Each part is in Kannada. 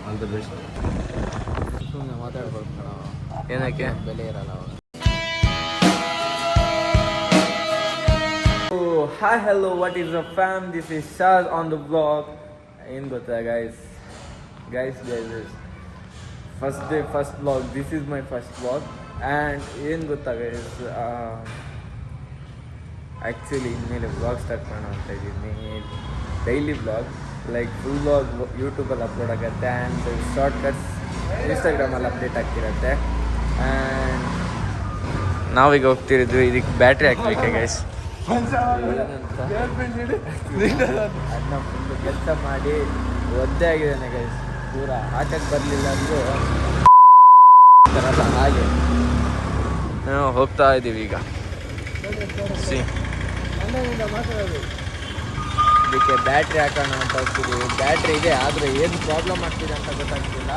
All the best. ಸುಮ್ಮನೆ ಮಾತಾಡ್ಬೇಕು ಕಣ, ಏನಕ್ಕೆ ಬೆಲೆ ಇರಲ್ಲ ಅವಾಗ. Hi hello what is a fam, this is Shaz on the blog. ಏನು ಗೊತ್ತಾ guys first blog, this is my first blog. And ಏನು ಗೊತ್ತಾ ಗೈಸ್, ಆ್ಯಕ್ಚುಲಿ ಇನ್ಮೇಲೆ ಬ್ಲಾಗ್ ಸ್ಟಾರ್ಟ್ ಮಾಡೋಣ ಅಂತ ಇದ್ದೀನಿ. Daily blog, like full blog ಯೂಟ್ಯೂಬಲ್ಲಿ ಅಪ್ಲೋಡ್ ಆಗುತ್ತೆ ಆ್ಯಂಡ್ ಶಾರ್ಟ್ ಕಟ್ಸ್ ಇನ್ಸ್ಟಾಗ್ರಾಮಲ್ಲಿ ಅಪ್ಡೇಟ್ ಆಗ್ತಿರುತ್ತೆ. ಆ್ಯಂಡ್ ನಾವೀಗ ಹೋಗ್ತಿರೋದು ಇದಕ್ಕೆ ಬ್ಯಾಟ್ರಿ ಹಾಕ್ಬೇಕೆ ಗೈಸ್. ಅದನ್ನ ಫುಲ್ಲು ಕೆಲಸ ಮಾಡಿ ಒದ್ದೆ ಆಗಿದ್ದಾನೆ ಗೈಸ್, ಪೂರ ಆಟಕ್ಕೆ ಬರಲಿಲ್ಲ ಅಂದರೂ ಹಾಗೆ ಹೋಗ್ತಾ ಇದ್ದೀವಿ ಈಗ. ಇದಕ್ಕೆ ಬ್ಯಾಟ್ರಿ ಹಾಕೋಣ ಅಂತ ಹೋಗ್ತಿದ್ದೀವಿ. ಬ್ಯಾಟ್ರಿ ಇದೆ, ಆದರೆ ಏನು ಪ್ರಾಬ್ಲಮ್ ಆಗ್ತಿದೆ ಅಂತ ಗೊತ್ತಾಗ್ತಿಲ್ಲ.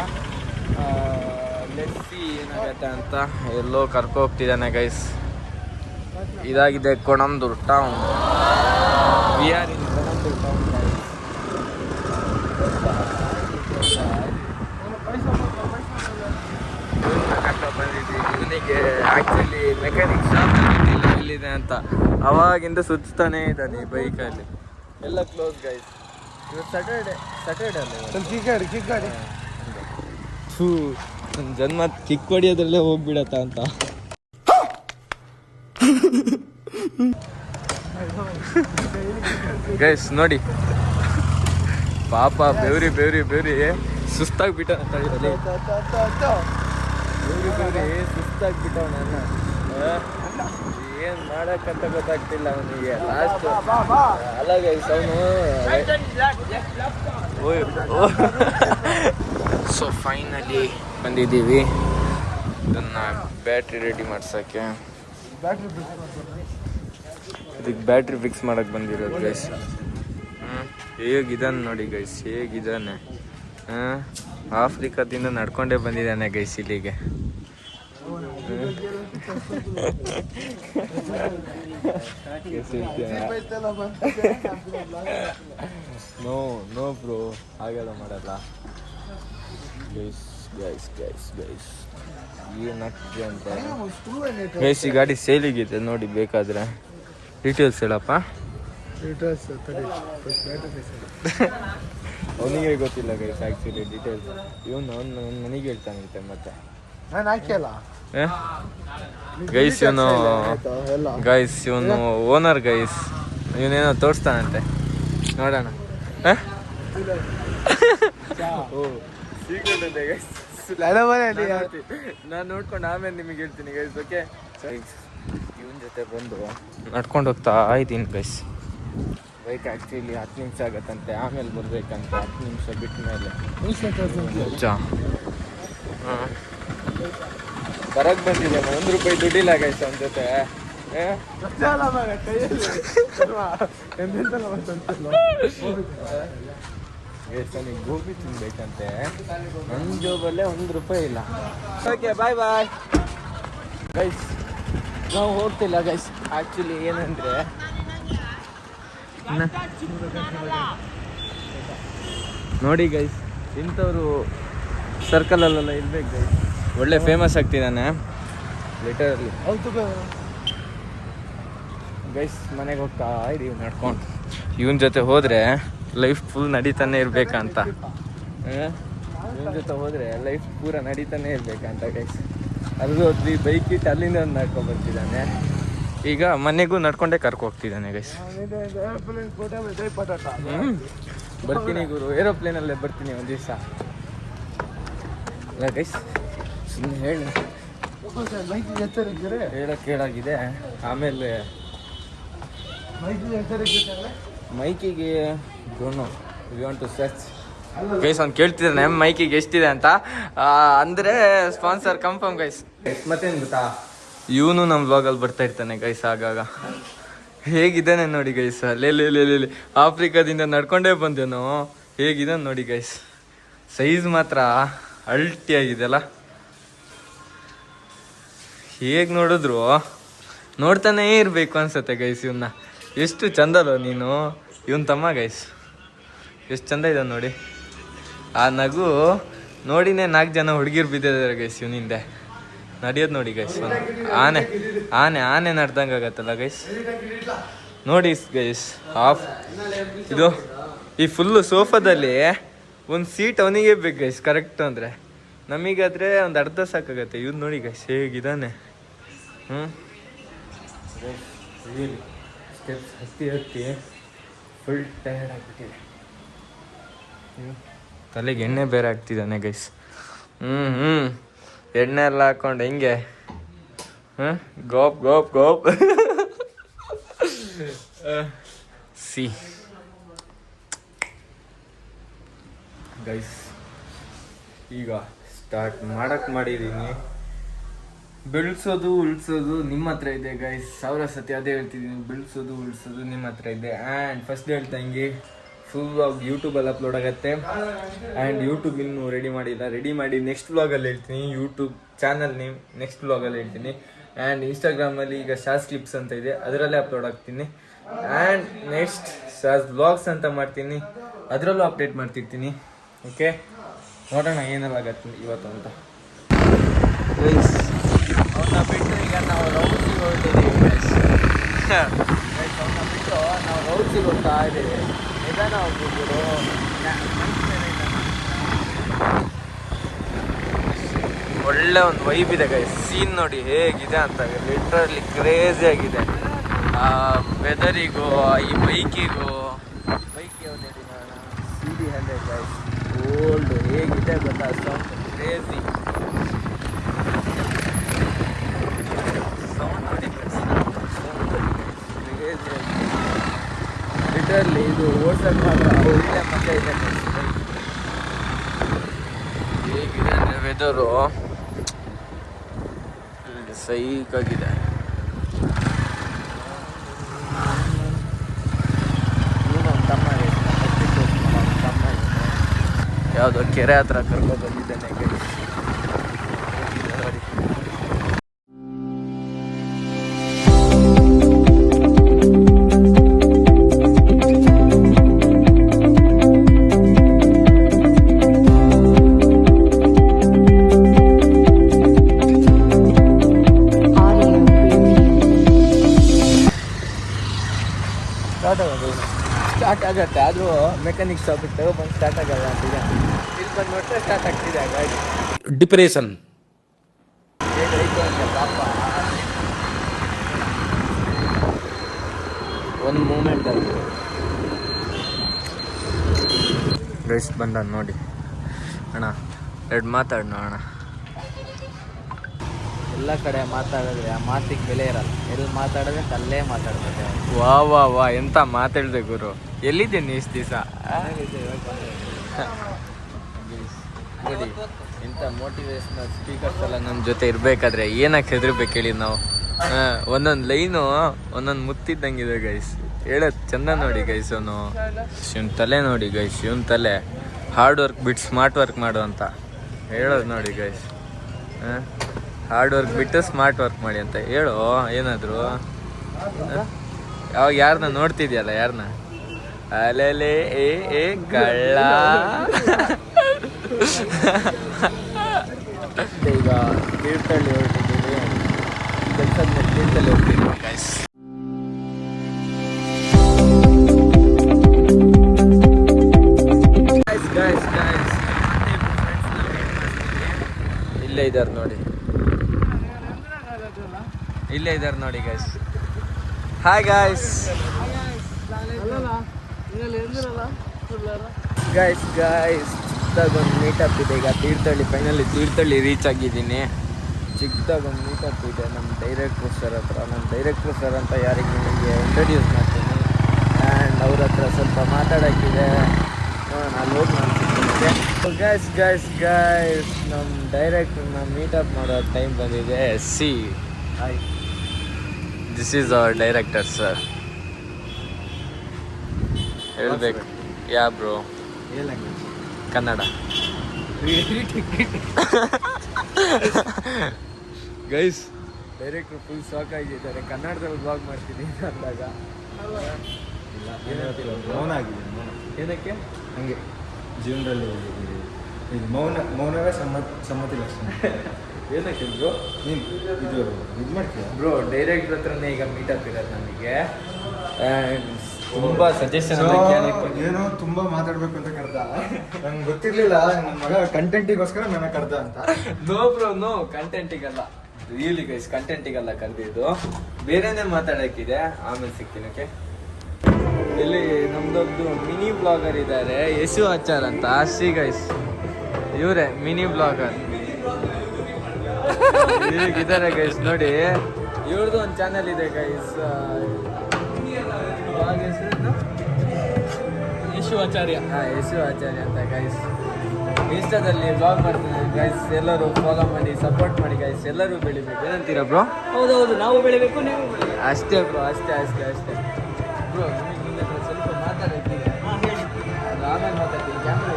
ಲೆಟ್ಸಿ ಏನಾಗತ್ತೆ ಅಂತ ಎಲ್ಲೋ ಕರ್ಕೊ ಹೋಗ್ತಿದ್ದಾನೆ ಗೈಸ್. ಇದಾಗಿದೆ Konandur town. We are in Konandur town guys. ಬಂದಿದ್ದೀವಿ ಇವನಿಗೆ. ಆ್ಯಕ್ಚುಲಿ ಮೆಕ್ಯಾನಿಕ್ ಶಾಪ್ ಗೊತ್ತಿಲ್ಲ ಎಲ್ಲಿದೆ ಅಂತ, ಅವಾಗಿಂದ ಸುತ್ತಾನೆ ಇದ್ದಾನೆ ಈ ಬೈಕಲ್ಲಿ. ಎಲ್ಲ ಕ್ಲೋಸ್ ಗೈಸ್. ಇವತ್ತು ಸ್ಯಾಟರ್ಡೆ ಅಲ್ಲ, ಕಿಕ್ ಗಾಡಿ ನನ್ನ ಜನ್ಮ ಕಿಕ್ ಹೊಡಿಯೋದ್ರಲ್ಲೇ ಹೋಗ್ಬಿಡತ್ತ ಅಂತ. ಗೈಸ್ ನೋಡಿ ಪಾಪ ಬೆವ್ರಿ ಸುಸ್ತಾಗ್ಬಿಟ್ಟವನ. ಸುಸ್ತಾಗ್ಬಿಟ್ಟವನ. ಏನು ಮಾಡೋಕ್ಕಂತ ಗೊತ್ತಾಗ್ತಿಲ್ಲ ಅವನಿಗೆ. ಲಾಸ್ಟ್ ಅಲ್ಲ ಗೈಸ್, ಅವನು ಸೊ ಫೈನಲಿ ಬಂದಿದ್ದೀವಿ ಇದನ್ನು ಬ್ಯಾಟ್ರಿ ರೆಡಿ ಮಾಡ್ಸೋಕ್ಕೆ. ಇದಕ್ಕೆ ಬ್ಯಾಟ್ರಿ ಫಿಕ್ಸ್ ಮಾಡೋಕ್ಕೆ ಬಂದಿರೋದು ಗೈಸ್. ಹೇಗಿದ್ದಾನೆ ನೋಡಿ ಗೈಸ್, ಹೇಗಿದ್ದಾನೆ. ಆಫ್ರಿಕಾದಿಂದ ನಡ್ಕೊಂಡೇ ಬಂದಿದ್ದಾನೆ ಗೈಸ್ ಇಲ್ಲಿಗೆ. ನೋ ಬ್ರೋ, ಹಾಗೆಲ್ಲ ಮಾಡಲ್ಲ ಗೈಸ್. ಏನಾಗ್ತಿದೆ ಅಂತ ಗೈಸ್. ಈ ಗಾಡಿ ಸೇಲಿಗಿದೆ ನೋಡಿ, ಬೇಕಾದರೆ ಡೀಟೇಲ್ಸ್ ಹೇಳಪ್ಪ. ಅವನಿಗೆ ಗೊತ್ತಿಲ್ಲ ಗೈಸ್ ಆ್ಯಕ್ಚುಲಿ ಡೀಟೇಲ್ಸ್. ಇವನು ನನಗೆ ಹೇಳ್ತಾನಂತೆ ಮತ್ತೆ ನಾನು ಹಾಕಿಲ್ಲ ಗೈಸ್. ಇವನು ಓನರ್ ಗೈಸ್. ಇವನೇನೋ ತೋರಿಸ್ತಾನಂತೆ, ನೋಡೋಣ. ನಾನು ನೋಡ್ಕೊಂಡು ಆಮೇಲೆ ನಿಮಗೆ ಹೇಳ್ತೀನಿ ಗೈಸ್. ಓಕೆ, ಇವನ ಜೊತೆ ಬಂದು ನಡ್ಕೊಂಡು ಹೋಗ್ತಾ ಇದ್ದೀನಿ ಗೈಸ್. ಬೈಕ್ ಆ್ಯಕ್ಚುಲಿ 10 ನಿಮಿಷ ಆಗತ್ತಂತೆ, ಆಮೇಲೆ ಬರ್ಬೇಕಂತ. 10 ನಿಮಿಷ ಬಿಟ್ಟ ಮೇಲೆ ಬರಕ್ಕೆ ಬಂದಿದೆ. 1 ರೂಪಾಯಿ ದುಡ್ಡಿಲ್ಲ ಗೈಸ್ ಅವನ ಜೊತೆ. ನನಗೆ ಗೋಬಿ ತಿನ್ಬೇಕಂತೆ, ನನ್ನ ಜೋಬಲ್ಲೇ 1 ರೂಪಾಯಿ ಇಲ್ಲ. Okay bye guys. ನಾವು ಹೋಗ್ತಿಲ್ಲ ಗೈಸ್. ಆ್ಯಕ್ಚುಲಿ ಏನಂದರೆ ನೋಡಿ ಗೈಸ್, ಇಂಥವ್ರು ಸರ್ಕಲಲ್ಲೆಲ್ಲ ಇರ್ಬೇಕು ಗೈಸ್. ಒಳ್ಳೆ ಫೇಮಸ್ ಆಗ್ತಿದ್ದಾನೆ ಲಿಟರಲ್ಲಿ ಗೈಸ್. ಮನೆಗೆ ಹೋಗ್ತಾ ಇದೀವಿ ನಡ್ಕೊಂಡು. ಇವನ ಜೊತೆ ಹೋದರೆ ಲೈಫ್ ಫುಲ್ ನಡೀತಾನೆ ಇರಬೇಕಂತ. ಇವನ ಜೊತೆ ಹೋದರೆ ಲೈಫ್ ಪೂರ ನಡೀತಾನೆ ಇರಬೇಕಂತ ಗೈಸ್. ಅದು ಬೈಕ್ ಇಟ್ಟು ಅಲ್ಲಿಂದ ಒಂದು ನಡ್ಕೊಂಡು ಬರ್ತಿದ್ದಾನೆ. ಈಗ ಮನೆಗೂ ನಡ್ಕೊಂಡೇ ಕರ್ಕೊ ಹೋಗ್ತಿದ್ದಾನೆ ಗೈಸ್. ಬರ್ತೀನಿ ಗುರು, ಏರೋಪ್ಲೇನಲ್ಲೇ ಬರ್ತೀನಿ ಒಂದು ದಿವಸ. ಅಲ್ಲ ಗೈಸ್, ಸುಮ್ಮನೆ ಹೇಳೋಕ್ಕಾಗಿದೆ. ಆಮೇಲೆ ಮೈಕಿಗೆ don't know, we want to search guys. ಅವ್ನು ಕೇಳ್ತಿದ್ದಾನೆ ಮೈಕಿಗೆ ಎಷ್ಟಿದೆ ಅಂತ. ಅಂದರೆ ಸ್ಪಾನ್ಸರ್ ಕನ್ಫರ್ಮ್ ಗೈಸ್. ಮತ್ತೇನು ಗೊತ್ತಾ, ಇವನು ನಮ್ಮ ವ್ಲಾಗಲ್ಲಿ ಬರ್ತಾ ಇರ್ತಾನೆ ಗೈಸ್ ಆಗಾಗ. ಹೇಗಿದ್ದಾನೆ ನೋಡಿ ಗೈಸ್. ಅಲ್ಲೇ ಆಫ್ರಿಕಾದಿಂದ ನಡ್ಕೊಂಡೇ ಬಂದೇನೋ, ಹೇಗಿದ್ದಾನೆ ನೋಡಿ ಗೈಸ್. ಸೈಜ್ ಮಾತ್ರ ಅಲ್ಟಿ ಆಗಿದೆಯಲ್ಲ. ಹೇಗೆ ನೋಡಿದ್ರು ನೋಡ್ತಾನೇ ಇರಬೇಕು ಅನ್ಸತ್ತೆ ಗೈಸ್ ಇವನ್ನ. ಎಷ್ಟು ಚಂದಲ್ಲೋ ನೀನು. ಇವನ್ ತಮ್ಮ ಗೈಸ್ ಎಷ್ಟು ಚಂದ ಇದೆ ನೋಡಿ. ಆ ನಗು ನೋಡಿನೇ 4 ಜನ ಹುಡುಗಿರು ಬಿದ್ದಿದ್ದಾರೆ ಗೈಸ್ ಇವನಿಂದೆ. ನಡೆಯೋದು ನೋಡಿ ಗೈಸ್, ಆನೆ ಆನೆ ಆನೆ ನಡ್ದಂಗೆ ಆಗತ್ತಲ್ಲ ಗೈಸ್. ನೋಡಿ ಗೈಸ್ ಹಾಫ್ ಇದು ಈ ಫುಲ್ಲು ಸೋಫಾದಲ್ಲಿ ಒಂದು ಸೀಟ್ ಅವನಿಗೆ ಬೇಕು ಗೈಸ್ ಕರೆಕ್ಟ್ ಅಂದರೆ. ನಮಗಾದರೆ ಒಂದು ಅರ್ಧ ಸಾಕಾಗತ್ತೆ. ಇವ್ನು ನೋಡಿ ಗೈಸ್ ಹೇಗಿದ್ದಾನೆ. ಸ್ಟೆಪ್ಸ್ ಹತ್ತಿ ಫುಲ್ ಟಯರ್ಡ್ ಆಗಿಬಿಟ್ಟಿದೆ. ತಲೆಗೆ ಎಣ್ಣೆ ಬೇರೆ ಹಾಕ್ತಿದ್ದಾನೆ ಗೈಸ್. ಎಣ್ಣೆ ಎಲ್ಲ ಹಾಕೊಂಡು ಹೆಂಗೆ ಗೋಪ್ ಗೋಪ್ ಗೋಪ್ ಸಿ ಗೈಸ್ ಈಗ ಸ್ಟಾರ್ಟ್ ಮಾಡಿದ್ದೀನಿ. ಬೆಳೆಸೋದು ಉಳಿಸೋದು ನಿಮ್ಮ ಹತ್ರ ಇದೆ ಗೈಸ್. 1000 ಸತಿ ಅದೇ ಹೇಳ್ತಿದ್ದೀನಿ, ಬೆಳೆಸೋದು ಉಳಿಸೋದು ನಿಮ್ಮ ಹತ್ರ ಇದೆ. ಆ್ಯಂಡ್ ಫಸ್ಟ್ ಹೇಳ್ದಂಗೆ ಫುಲ್ ವ್ಲಾಗ್ ಯೂಟ್ಯೂಬಲ್ಲಿ ಅಪ್ಲೋಡ್ ಆಗುತ್ತೆ. ಆ್ಯಂಡ್ ಯೂಟ್ಯೂಬ್ ಇನ್ನೂ ರೆಡಿ ಮಾಡಿಲ್ಲ, ರೆಡಿ ಮಾಡಿ ನೆಕ್ಸ್ಟ್ ವ್ಲಾಗಲ್ಲಿ ಹೇಳ್ತೀನಿ. ಯೂಟ್ಯೂಬ್ ಚಾನಲ್ ನೇಮ್ ನೆಕ್ಸ್ಟ್ ವ್ಲಾಗಲ್ಲಿ ಹೇಳ್ತೀನಿ. ಆ್ಯಂಡ್ ಇನ್ಸ್ಟಾಗ್ರಾಮಲ್ಲಿ ಈಗ ಶಾಸ್ ಕ್ಲಿಪ್ಸ್ ಅಂತ ಇದೆ, ಅದರಲ್ಲೇ ಅಪ್ಲೋಡ್ ಆಗ್ತೀನಿ. ಆ್ಯಂಡ್ ನೆಕ್ಸ್ಟ್ ಶಾಸ್ ವ್ಲಾಗ್ಸ್ ಅಂತ ಮಾಡ್ತೀನಿ, ಅದರಲ್ಲೂ ಅಪ್ಡೇಟ್ ಮಾಡ್ತಿರ್ತೀನಿ. ಓಕೆ, ನೋಡೋಣ ಏನೆಲ್ಲ ಆಗತ್ತೆ ಇವತ್ತು ಅಂತ. ಅವನ್ನ ಬಿಟ್ಟು ಈಗ ನಾವು ರೌಡ್ಸಿಗೆ ಹೊರಟಿದ್ದೀವಿ ಗೈಸ್. ಅವನ್ನ ಬಿಟ್ಟು ನಾವು ರೌಡ್ಸಿಗೆ ಹೋಗ್ತಾ ಇದ್ದೀವಿ. ನಿಧಾನ ಹೋಗ್ಬಿಟ್ಟು ಒಳ್ಳೆ ಒಂದು ವೈಬ್ ಇದೆ ಗೈಸ್. ಸೀನ್ ನೋಡಿ ಹೇಗಿದೆ ಅಂತ, ಲಿಟ್ರಲಿ ಕ್ರೇಜಿ ಆಗಿದೆ. ಆ ವೆದರಿಗೂ ಈ ಬೈಕಿಗೂ ಬೈಕ್ ಯಾವ್ದು ಹೇಳಿ ನೋಡೋಣ, CB100 ಗೈಸ್. ಓಲ್ಡ್ ಹೇಗಿದೆ ಗೊತ್ತಾ, ಸೌಂಡ್ ಕ್ರೇಜಿ ಸೌಂಡ್ ನೋಡಿ ಕ್ರೇಜಿ. ಲಿಟರ್ಲಿ ಇದು ಓಡ್ಸೋದು ಮಾತ್ರ ಒಳ್ಳೆ ಮಜಾ ಇದೆ. ಹೇಗಿದೆ ಅಂದರೆ ವೆದರು ಸೈಕಾಗಿದೆ. ಯಾವುದೋ ಕೆರೆ ಹತ್ರ ಕರ್ಕೊಂಡು ಬಂದಿದ್ದಾನೆ ಗೈಸ್. ಸ್ಟಾರ್ಟ್ ಆಗುತ್ತೆ, ಆದರೂ ಮೆಕ್ಯಾನಿಕ್ ಶಾಪ್ ಇಟ್ಟು ಬಂದು ಸ್ಟಾರ್ಟ್ ಆಗಲ್ಲ ಅಂತಿದೆ. ಇಲ್ಲಿ ಬಂದು ನೋಡ್ರೆ ಸ್ಟಾರ್ಟ್ ಆಗ್ತಿದೆ ಗಾಡಿ. ಡಿಪ್ರೆಷನ್ ಒಂದು ಮೂಮೆಂಟಲ್ಲಿ ಗೈಸ್ ಬಂದ ನೋಡಿ ಅಣ್ಣ. 2 ಮಾತಾಡೋಣ ಅಣ್ಣ. ಎಲ್ಲ ಕಡೆ ಮಾತಾಡಿದ್ರೆ ಆ ಮಾತಿಗೆ ಬೆಲೆ ಇರಲ್ಲ. ಎಲ್ಲಿ ಮಾತಾಡಿದ್ರೆ ಅಲ್ಲೇ ಮಾತಾಡ್ಬೇಕು. ವಾ ವಾ ವಾ ಎಂತ ಮಾತಾಡಿದೆ ಗುರು. ಎಲ್ಲಿದ್ದೀನಿ ಇಷ್ಟು ದಿವಸ ನೋಡಿ. ಇಂಥ ಮೋಟಿವೇಶ್ನಲ್ ಸ್ಪೀಕರ್ಸ್ ಎಲ್ಲ ನಮ್ಮ ಜೊತೆ ಇರಬೇಕಾದ್ರೆ ಏನಕ್ಕೆ ಹೆದರ್ಬೇಕು ಹೇಳಿ ನಾವು. ಒಂದೊಂದು ಲೈನು ಒಂದೊಂದು ಮುತ್ತಿದ್ದಂಗಿದೆ ಗೈಸ್. ಹೇಳೋದು ಚಂದ ನೋಡಿ ಗೈಸ್. ಇವನ್ ತಲೆ ನೋಡಿ ಗೈಸ್, ಇವನ್ ತಲೆ ಹಾರ್ಡ್ ವರ್ಕ್ ಬಿಟ್ಟು ಸ್ಮಾರ್ಟ್ ವರ್ಕ್ ಮಾಡು ಅಂತ ಹೇಳೋದು ನೋಡಿ ಗೈಸ್. ಹಾರ್ಡ್ ವರ್ಕ್ ಬಿಟ್ಟು ಸ್ಮಾರ್ಟ್ ವರ್ಕ್ ಮಾಡಿ ಅಂತ ಹೇಳು ಏನಾದರೂ. ಯಾವಾಗ ಯಾರನ್ನ ನೋಡ್ತಿದ್ಯಲ್ಲ, ಯಾರನ್ನ ಅಲೆಲೆ ಏ ಕಳ್ಳ. ಈಗ ತೀರ್ಥಹಳ್ಳಿ ಹೊರಟಿದ್ದೀವಿ, ಕೆಲಸದ ಮೇಲೆ ತೀರ್ಥಹಳ್ಳಿ ಹೋಗ್ತಿದ್ದೀವಿ ಗೈಸ್. ಇಲ್ಲೇ ಇದ್ದಾರೆ ನೋಡಿ, ಇಲ್ಲೇ ಇದ್ದಾರೆ ನೋಡಿ ಗೈಸ್. Hi guys. ಗೈಸ್ ಚಿಕ್ಕದಾಗೊಂದು ಮೀಟಪ್ ಇದೆ. ಈಗ ಫೈನಲಿ ತೀರ್ಥಹಳ್ಳಿ ರೀಚ್ ಆಗಿದ್ದೀನಿ. ಚಿಕ್ಕದಾಗೊಂದು ಮೀಟಪ್ ಇದೆ ನಮ್ಮ ಡೈರೆಕ್ಟ್ರು ಸರ್ ಹತ್ರ. ನಮ್ಮ ಡೈರೆಕ್ಟ್ರು ಸರ್ ಅಂತ ಯಾರಿಗೆ ನಿಮಗೆ ಇಂಟ್ರೊಡ್ಯೂಸ್ ಮಾಡ್ತೀನಿ. ಆ್ಯಂಡ್ ಅವ್ರ ಹತ್ರ ಸ್ವಲ್ಪ ಮಾತಾಡೋಕ್ಕಿದೆ. ನಾನು ಹೋಗಿ ನಾನು ಸಿಗ್ತೀನಿ. ಗೈಸ್ ನಮ್ಮ ಡೈರೆಕ್ಟ್ರನ್ನ ಮೀಟಪ್ ಮಾಡೋ ಟೈಮ್ ಬಂದಿದೆ. C hi, this is hour director sir. ಹೇಳ್ಬೇಕು ಯಾ ಬ್ರೋ. ಕನ್ನಡ. ಗೈಸ್ ಡೈರೆಕ್ಟ್ರು ಫುಲ್ ಶಾಕ್ ಆಗಿದ್ದಾರೆ. ಕನ್ನಡದಲ್ಲಿ ಬ್ಲಾಗ್ ಮಾಡ್ತಿದ್ದೀನಿ ಅಂದಾಗ ಮೌನ ಆಗಿದೆ. ಏನಕ್ಕೆ ಹಂಗೆ ಜೀವನದಲ್ಲಿ ಇದು ಮೌನವೇ ಸಮ್ಮತಿ ಲಕ್ಷಣ. ಏನಕ್ಕೆ ಬ್ರೋ ನೀನು ಇದು ಮಾಡ್ತೀಯ ಬ್ರೋ? ಡೈರೆಕ್ಟ್ರ್ ಹತ್ರನೇ ಈಗ ಮೀಟಪ್ ಇರೋದು ನಮಗೆ. ತುಂಬ ಸಜೆಷನ್ ಏನೋ ತುಂಬಾ ಮಾತಾಡ್ಬೇಕು ಅಂತ ಕರ್ದ. ನಂಗೆ ಗೊತ್ತಿರ್ಲಿಲ್ಲ ನನ್ನ ಮಗ ಕಂಟೆಂಟಿಗೋಸ್ಕರ ನನ್ನ ಕರ್ದ ಅಂತ. ನೋ ಬ್ರೋ, ನೋ, ಕಂಟೆಂಟಿಗಲ್ಲ, ರಿಯಲಿ ಗೈಸ್, ಕಂಟೆಂಟಿಗಲ್ಲ ಕರೆದಿದ್ದು, ಬೇರೆನೇ ಮಾತಾಡೋಕ್ಕಿದೆ. ಆಮೇಲೆ ಸಿಗ್ತೀನಿ. ಓಕೆ, ಇಲ್ಲಿ ನಮ್ದೊಂದು ಮಿನಿ ಬ್ಲಾಗರ್ ಇದ್ದಾರೆ, ಯಶು ಆಚಾರ್ ಅಂತ. ಶ್ರೀ ಗೈಸ್, ಇವರೇ ಮಿನಿ ಬ್ಲಾಗರ್. ಇದ್ದಾರೆ ಗೈಸ್, ನೋಡಿ, ಇವ್ರದ್ದು ಒಂದು ಚಾನಲ್ ಇದೆ ಗೈಸ್. ಯಶು ಆಚಾರ್ಯ. ಯಶು ಆಚಾರ್ಯ ಅಂತ ಗೈಸ್. ಇನ್ಸ್ಟಾದಲ್ಲಿ ಬ್ಲಾಗ್ ಮಾಡ್ತೀನಿ ಗೈಸ್. ಎಲ್ಲರೂ ಫಾಲೋ ಮಾಡಿ, ಸಪೋರ್ಟ್ ಮಾಡಿ ಗೈಸ್. ಎಲ್ಲರೂ ಬೆಳಿಬೇಕು. ಏನಂತೀರಾ ಬ್ರೋ? ಹೌದೌದು, ನಾವು ಬೆಳಿಬೇಕು, ನೀವು ಅಷ್ಟೇ ಬ್ರೋ, ಅಷ್ಟೇ ಬ್ರೋ. ನಿಮಗೆ ಸ್ವಲ್ಪ ಮಾತಾಡೋಕ್ಕಿದೆ, ಆಮೇಲೆ ಮಾತಾಡ್ತೀನಿ. ಕ್ಯಾಮ್ರಾ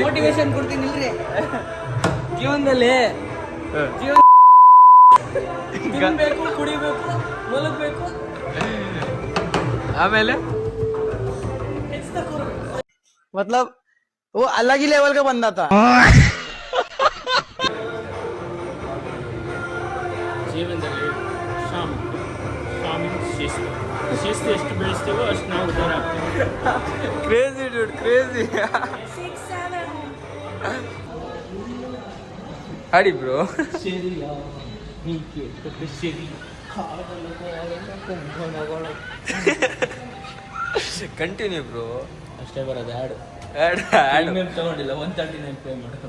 ಮೋಟಿವೇಶನ್ ಕೊಡ್ತೀನಿ ಇಲ್ರಿ. ಜೀವನದಲ್ಲಿ ತಿನ್ಬೇಕು, ಕುಡಿಬೇಕು, ಮಲಗಬೇಕು, ಆಮೇಲೆ मतलब वो अलग ही लेवल का बंदा था. ಜೀವನದಲ್ಲಿ ಶಿಸ್ತು ಎಷ್ಟು ಬೆಳೆಸ್ತೀವೋ ಅಷ್ಟು ನಾವು ಉದ್ಧಾರ ಆಗ್ತೀವಿ. Crazy dude, crazy. ಹಾಡಿ ಬ್ರೋ. Continue bro. ಅಷ್ಟೇ ಬರೋದು ಹಾಡು. ತಗೊಂಡಿಲ್ಲ, 139 ಪೇ ಮಾಡು.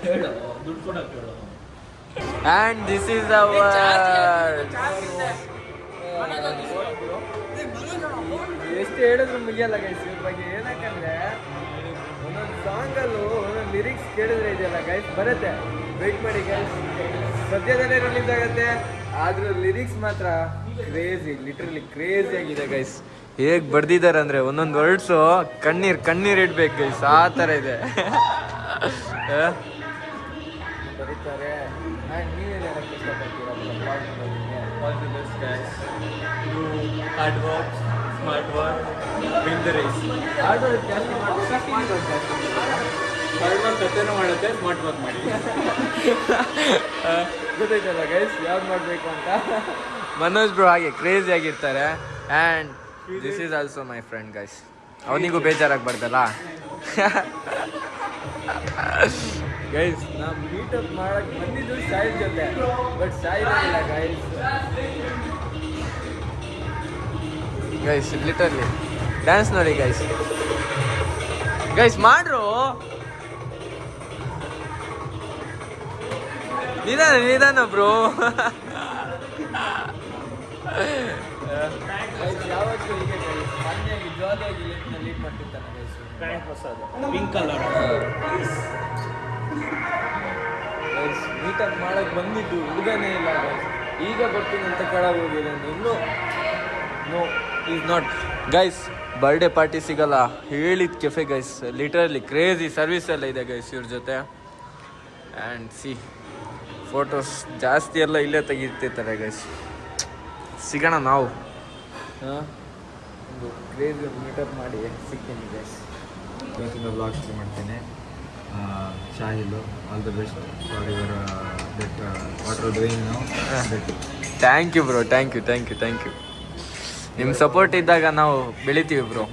ಹೇಳು, ದುಡ್ಡು ಕೊಡಕ್ಕೆ ಹೇಳು. And this is our ಎಷ್ಟು ಹೇಳಿದ್ರು ಮುಗಿಯಲ್ಲ ಗೈಸ್ ಇವ್ರ ಬಗ್ಗೆ. ಏನಕ್ಕಂದ್ರೆ ಒಂದೊಂದು ಸಾಂಗಲ್ಲೂ ಒಂದೊಂದು ಲಿರಿಕ್ಸ್ ಕೇಳಿದ್ರೆ ಇದೆಯಲ್ಲ ಗೈಸ್, ಬರುತ್ತೆ. ವೆಯ್ಟ್ ಮಾಡಿ ಗೈಸ್, ಸದ್ಯದಲ್ಲೇ ರಿಲೀಸ್ ಆಗುತ್ತೆ. ಆದ್ರೂ ಲಿರಿಕ್ಸ್ ಮಾತ್ರ ಕ್ರೇಜಿ, ಲಿಟ್ರಲಿ ಕ್ರೇಜಿ ಆಗಿದೆ ಗೈಸ್. ಹೇಗೆ ಬರ್ದಿದ್ದಾರೆ ಅಂದರೆ ಒಂದೊಂದು ವರ್ಡ್ಸು ಕಣ್ಣೀರು ಇಡ್ಬೇಕು ಗೈಸ್, ಆ ಥರ ಇದೆ ಬರೀತಾರೆ. ಆ್ಯಂಡ್ ನೀವೇನು ಹೇಳಕ್ಕೆ ಇಷ್ಟಪಡ್ತೀರಾ? All the best guys. Hard work, smart work, win the race. Hard work ಜಾಸ್ತಿ ಮಾಡಬೇಕು, ಹಾರ್ಡ್ ವರ್ಕ್ ಕಥೆನೂ ಮಾಡುತ್ತೆ, ಸ್ಮಾರ್ಟ್ ವರ್ಕ್ ಮಾಡಿ. ಗೊತ್ತಾಯ್ತಲ್ಲ ಗೈಸ್ ಯಾವ್ದು ಮಾಡಬೇಕು ಅಂತ. ಮನೋಜ್ ಬ್ರೋ ಹಾಗೆ ಕ್ರೇಜಿ ಆಗಿರ್ತಾರೆ. And this is also my friend guys. ಅವನಿಗೂ ಬೇಜಾರಾಗಬಾರ್ದಲ್ಲ ಗೈಸ್. ನಾವು ಮೀಟಪ್ ಮಾಡಕ್ಕೆ ಬಂದಿದ್ದು ಸಾಯಿಲ್ ಜೊತೆ, ಬಟ್ ಸಾಯಿಲ್ ಇಲ್ಲ ಗೈಸ್. ಲಿಟರ್ಲಿ ಡ್ಯಾನ್ಸ್ ನೋಡಿ ಗೈಸ್ ಮಾಡ್ರು. ನಿಧಾನ ಬ್ರೋ. ಯಾವತ್ತೂ ಹೀಗೆ ಫನ್ನಿಯಾಗಿ ಜಾಲಿಯಾಗಿ ಲೈಫ್ನ ಲೀಡ್ ಮಾಡ್ತಿರ್ತಾನೆ ಗೈಸ್. ಪ್ಯಾಂಟ್ ಹೊಸದು, ಪಿಂಕ್ ಕಲರ್. ಗೈಸ್ ಮೀಟಪ್ ಮಾಡಕ್ಕೆ ಬಂದಿದ್ದು ಹುಡುಗನೇ ಇಲ್ಲ ಗೈಸ್. ಈಗ ಬರ್ತೀನಿ ಅಂತ ಕೆಳಗೆ ಹೋಗಿದ್ದಾನೆ. ಇನ್ನೂ no is not guys. Birthday party ಸಿಗಲ್ಲ ಹೇಳಿದ cafe guys. Literally crazy service ಎಲ್ಲ ಇದೆ ಗೈಸ್ ಇವ್ರ ಜೊತೆ. ಆ್ಯಂಡ್ ಸಿ ಫೋಟೋಸ್ ಜಾಸ್ತಿ ಎಲ್ಲ ಇಲ್ಲೇ ತೆಗಿತಿರ್ತಾರೆ ಗೈಸ್. ಸಿಗೋಣ ನಾವು ಒಂದು ಕ್ರೇಜಿ ಮೀಟಪ್ ಮಾಡಿ ಸಿಗ್ತೀನಿ ಗೈಸ್. ಇವತ್ತಿಂದ ಬ್ಲಾಗ್ ಶುರು ಮಾಡ್ತೇನೆ. Shahil, all the best for your that what are doing now. Thank you bro, thank you. ನಿಮ್ಮ ಸಪೋರ್ಟ್ ಇದ್ದಾಗ ನಾವು ಬೆಳಿತೀವಿ ಬ್ರೋ.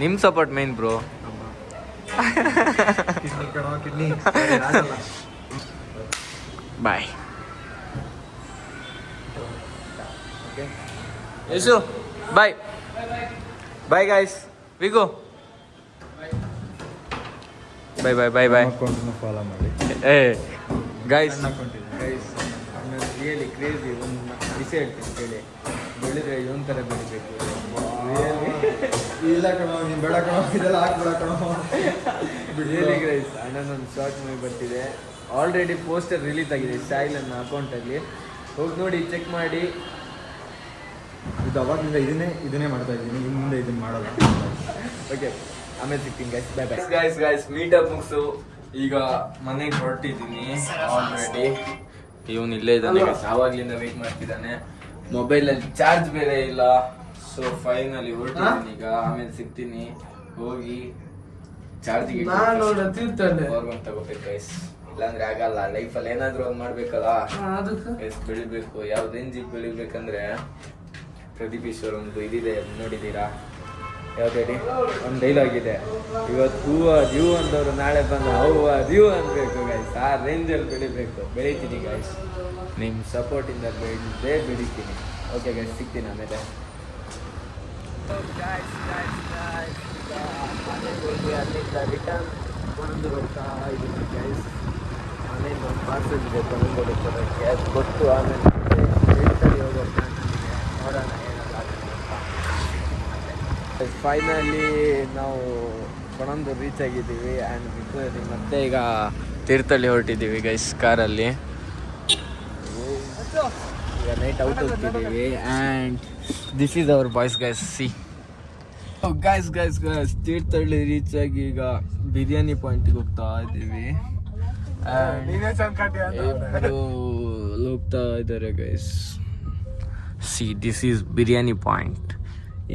ನಿಮ್ಮ support main bro. Kidney bye. Yashu bye. Bye guys, we go. Bye. ಅಕೌಂಟನ್ನು ಫಾಲೋ ಮಾಡಿ. Guys really crazy. ಒಂದು ವಿಷಯ ಹೇಳ್ತೀನಿ ಕೇಳಿ, ಬೆಳೆದ್ರೆ ಇವನ್ ಥರ ಬೆಳಿಬೇಕು. ಇಲ್ಲ ಕಣೋ, ನೀನು ಬೇಡ ಕಣೋ, ಇದೆಲ್ಲ ಹಾಕ್ಬೇಡ ಕಣೋ. ರಿಯಲಿ ಗೈಸ್, ಅಣ್ಣನೊಂದು ಶಾರ್ಟ್ ಮೂವಿ ಬರ್ತಿದೆ. ಆಲ್ರೆಡಿ ಪೋಸ್ಟರ್ ರಿಲೀಸ್ ಆಗಿದೆ ಸಾಯಿಲ್ ನನ್ನ ಅಕೌಂಟಲ್ಲಿ. ಹೋಗಿ ನೋಡಿ, ಚೆಕ್ ಮಾಡಿ. ಇದು ಅವಾಗಿಂದ ಇದನ್ನೇ ಮಾಡ್ತಾ ಇದ್ದೀನಿ. ಇನ್ನು ಮುಂದೆ ಇದನ್ನು ಮಾಡೋಲ್ಲ. ಓಕೆ, ಆಮೇಲೆ ಸಿಗ್ತೀನಿ ಗೈಸ್. Bye guys. ಮೀಟಪ್ ಮುಗಿಸು. ಈಗ ಮನೆಗೆ ಹೊರಟಿದ್ದೀನಿ ಆಲ್ರೆಡಿ. ಇವನು ಇಲ್ಲೇ ಇದ್ದಾನೆ ಗೈಸ್, ಆವಾಗ್ಲಿಂದ ವೆಯ್ಟ್ ಮಾಡ್ತಿದ್ದಾನೆ. ಮೊಬೈಲಲ್ಲಿ ಚಾರ್ಜ್ ಬೇರೆ ಇಲ್ಲ. ಸೊ ಫೈನಲಿ ಹೊರಟಿದ್ದೀನಿ ಈಗ. ಆಮೇಲೆ ಸಿಗ್ತೀನಿ. ಹೋಗಿ ಚಾರ್ಜಿಗೆ ಬೋರ್ಗನ್ ತಗೋಬೇಕು ಗೈಸ್. ಇಲ್ಲಾಂದ್ರೆ ಆಗಲ್ಲ, ಲೈಫಲ್ಲಿ ಏನಾದ್ರು ಒಂದು ಮಾಡ್ಬೇಕಲ್ಲ. ಬೆಳಿಬೇಕು. ಯಾವ ರೇಂಜಿಗೆ ಬೆಳಿಬೇಕಂದ್ರೆ ಪ್ರದೀಪ್ ಈಶ್ವರ್ ಒಂದು ಇದಿದೆ, ನೋಡಿದ್ದೀರಾ? ಯಾವ್ದೇಳಿ ಒಂದು ಡೈಲಾಗ್ ಇದೆ, ಇವತ್ತು ಹೂವು ದ್ಯೂ ಅಂದವರು ನಾಳೆ ಬಂದು ಹೂವು ದ್ಯೂ ಅನ್ಬೇಕು ಗೈಸ್. ಆ ರೇಂಜಲ್ಲಿ ಬೆಳಿಬೇಕು. ಬೆಳಿತೀನಿ ಗೈಸ್, ನಿಮ್ಮ ಸಪೋರ್ಟಿಂದ ಬೆಳಿತೀನಿ. ಓಕೆ ಗೈಸ್, ಸಿಗ್ತೀನಿ ಆಮೇಲೆ. ಅಲ್ಲಿಂದ ರಿಟರ್ನ್ ಬಂದು ಬರ್ತಾ ಇದ್ದೀನಿ ಗೈಸ್. ಮನೆಯಿಂದ ಒಂದು ಪಾರ್ಸಲ್ ಇದೆ ತಗೊಂಡು ಕೊಡೋಕ್ಕೆ, ಅದು ಕೊಟ್ಟು ಆಮೇಲೆ ಹೋಗೋ ಪ್ಲಾನ್ ನನಗೆ. ನೋಡೋಣ ಏನೆಲ್ಲ ಆಗುತ್ತೆ. ಫೈನಲಿ ನಾವು ಕೊಣಂದೂರು ರೀಚ್ ಆಗಿದ್ದೀವಿ. ಆ್ಯಂಡ್ ಮತ್ತೆ ಈಗ ತೀರ್ಥಹಳ್ಳಿ ಹೊರಟಿದ್ದೀವಿ ಗೈಸ್ ಕಾರಲ್ಲಿ. ಈಗ ನೈಟ್ ಔಟ್ ಹೋಗ್ತಿದ್ದೀವಿ. And this is our boys guys. See guys Thirthahalli reach ಆಗಿ ಈಗ ಬಿರಿಯಾನಿ ಪಾಯಿಂಟಿಗೆ ಹೋಗ್ತಾ ಇದ್ದೀವಿ. ಇಬ್ಬರು ಹೋಗ್ತಾ ಇದ್ದಾರೆ guys. See this is biryani point.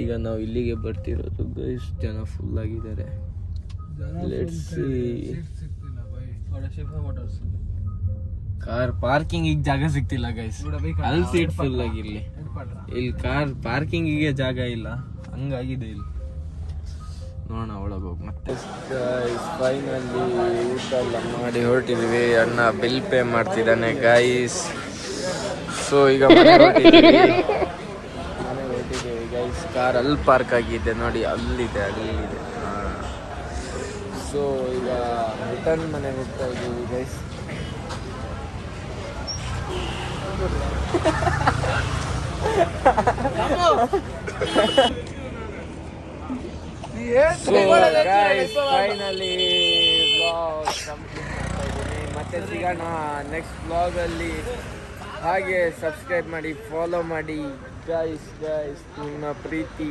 ಈಗ ನಾವು ಇಲ್ಲಿಗೆ ಬರ್ತಿರೋದು ಗೈಸ್. ಜನ ಫುಲ್ ಆಗಿದ್ದಾರೆ. Let's see. ಕಾರ್ ಪಾರ್ಕಿಂಗಿಗೆ ಜಾಗ ಸಿಗ್ತಿಲ್ಲ ಗೈಸ್. ಅಲ್ಲಿ ಸೀಟ್ ಫುಲ್ ಆಗಿರ್ಲಿ. ಇಲ್ಲಿ ಕಾರ್ ಪಾರ್ಕಿಂಗಿಗೆ ಜಾಗ ಇಲ್ಲ, ಹಂಗಾಗಿದೆ ಇಲ್ಲಿ. ನೋಡೋಣ ಒಳಗೆ ಹೋಗಿ ಮತ್ತೆ. ಫೈನಲಿ ಊಟ ಎಲ್ಲ ಮಾಡಿ ಹೊರಟಿದ್ದೀವಿ. ಅಣ್ಣ ಬಿಲ್ ಪೇ ಮಾಡ್ತಿದ್ದಾನೆ ಗೈಸ್. ಸೊ ಈಗ ಮನೆಗೆ ಹೊರಟಿದ್ದೀವಿ ಗೈಸ್. ಕಾರ್ ಅಲ್ಲಿ ಪಾರ್ಕ್ ಆಗಿದೆ ನೋಡಿ, ಅಲ್ಲಿದೆ. ಸೊ ಈಗ ರಿಟರ್ನ್ ಮನೆಗೆ ಹೋಗ್ತಾ ಇದ್ದೀವಿ guys. So guys finally vlog complete ಮಾಡ್ತಾ ಇದ್ದೀನಿ. ಮತ್ತೆ ಸಿಗೋಣ ನೆಕ್ಸ್ಟ್ ವ್ಲಾಗಲ್ಲಿ. ಹಾಗೆ ಸಬ್ಸ್ಕ್ರೈಬ್ ಮಾಡಿ, ಫಾಲೋ ಮಾಡಿ ಗೈಸ್. ನಿಮ್ಮ ಪ್ರೀತಿ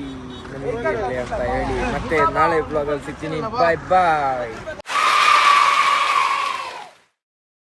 ನಮಗೆ ಇರಲಿ ಅಂತ ಹೇಳಿ ಮತ್ತೆ ನಾಳೆ ವ್ಲಾಗಲ್ಲಿ ಸಿಗ್ತೀನಿ. ಬಾಯ್.